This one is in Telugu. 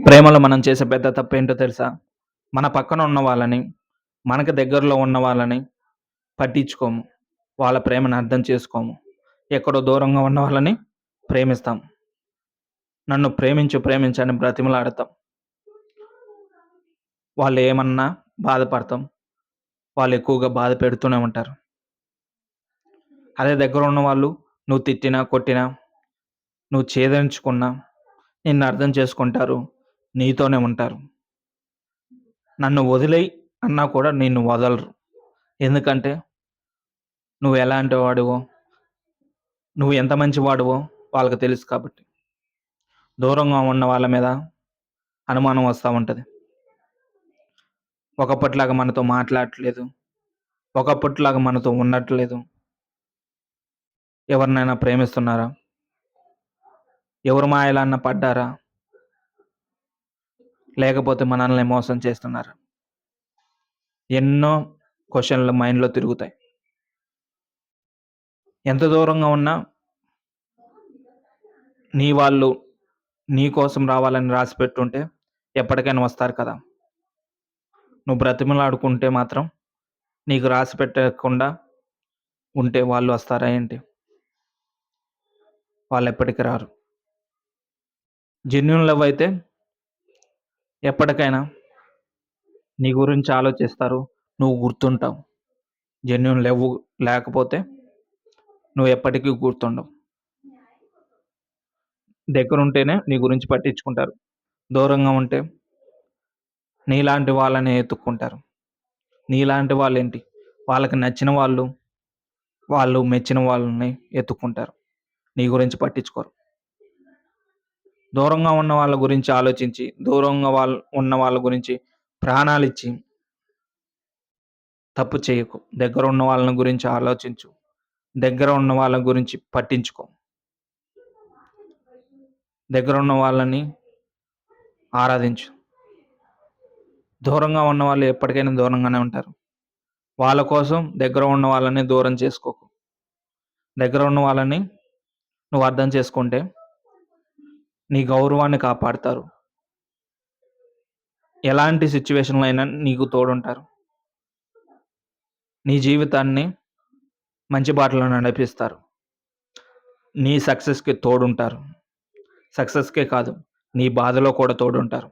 ప్రేమలో మనం చేసే పెద్ద తప్పేంటో తెలుసా? మన పక్కన ఉన్న వాళ్ళని, మనకు దగ్గరలో ఉన్న వాళ్ళని పట్టించుకోము. వాళ్ళ ప్రేమను అర్థం చేసుకోము. ఎక్కడో దూరంగా ఉన్న వాళ్ళని ప్రేమిస్తాం. నన్ను ప్రేమించు, ప్రేమించు అని బ్రతిమలాడతాం. వాళ్ళు ఏమన్నా బాధపడతాం. వాళ్ళు ఎక్కువగా బాధ పెడుతూనే ఉంటారు. అదే దగ్గర ఉన్నవాళ్ళు నువ్వు తిట్టినా, కొట్టినా, నువ్వు చేదరించుకున్నా నిన్ను అర్థం చేసుకుంటారు. నీతోనే ఉంటారు. నన్ను వదిలేయి అన్నా కూడా నిన్ను వదలరు. ఎందుకంటే నువ్వు ఎలాంటి వాడివో, నువ్వు ఎంత మంచివాడివో వాళ్ళకి తెలుసు కాబట్టి. దూరంగా ఉన్న వాళ్ళ మీద అనుమానం వస్తా ఉంటది. ఒకప్పటిలాగా మనతో మాట్లాడట్లేదు. ఒకప్పటిలాగా మనతో ఉండట్లేదు. ఎవరినైనా ప్రేమిస్తున్నారా? ఎవరి మాయలన్నా పడ్డారా? లేకపోతే మనల్ని మోసం చేస్తున్నారా? ఎన్నో క్వెషన్‌లు మైండ్‌లో తిరుగుతాయి. ఎంత దూరంగా ఉన్నా నీ వాళ్ళు నీ కోసం రావాలని రాసిపెట్టుంటే ఎప్పటికైనా వస్తారు కదా! నువ్వు బ్రతిమలాడుకుంటే మాత్రం నీకు రాసిపెట్టకుండా ఉంటే వాళ్ళు వస్తారా ఏంటి? వాళ్ళెప్పటికి రారు. జెన్యూన్ లవ్ అయితే ఎప్పటికైనా నీ గురించి ఆలోచిస్తారు. నువ్వు గుర్తుంటావు. జెన్యూన్ లవ్ లేకపోతే నువ్వు ఎప్పటికీ గుర్తుండవు. దగ్గరుంటేనే నీ గురించి పట్టించుకుంటారు. దూరంగా ఉంటే నీలాంటి వాళ్ళనే ఎతుక్కుంటారు. నీలాంటి వాళ్ళేంటి, వాళ్ళకి నచ్చిన వాళ్ళు, వాళ్ళు మెచ్చిన వాళ్ళని ఎతుక్కుంటారు. నీ గురించి పట్టించుకోరు. దూరంగా ఉన్న వాళ్ళ గురించి ఆలోచించి, దూరంగా ఉన్న వాళ్ళ గురించి ప్రాణాలిచ్చి తప్పు చేయకు. దగ్గరున్న వాళ్ళని గురించి ఆలోచించు. దగ్గర ఉన్న వాళ్ళ గురించి పట్టించుకో. దగ్గరున్న వాళ్ళని ఆరాధించు. దూరంగా ఉన్నవాళ్ళు ఎప్పటికైనా దూరంగానే ఉంటారు. వాళ్ళ కోసం దగ్గర ఉన్న వాళ్ళని దూరం చేసుకోకు. దగ్గర ఉన్న వాళ్ళని నువ్వు అర్థం చేసుకుంటే నీ గౌరవాన్ని కాపాడతారు. ఎలాంటి సిట్యుయేషన్‌లో అయినా నీకు తోడుంటారు. నీ జీవితాన్ని మంచి బాటలో నడిపిస్తారు. నీ సక్సెస్‌కి తోడుంటారు. సక్సెస్‌కే కాదు, నీ బాధలో కూడా తోడుంటారు.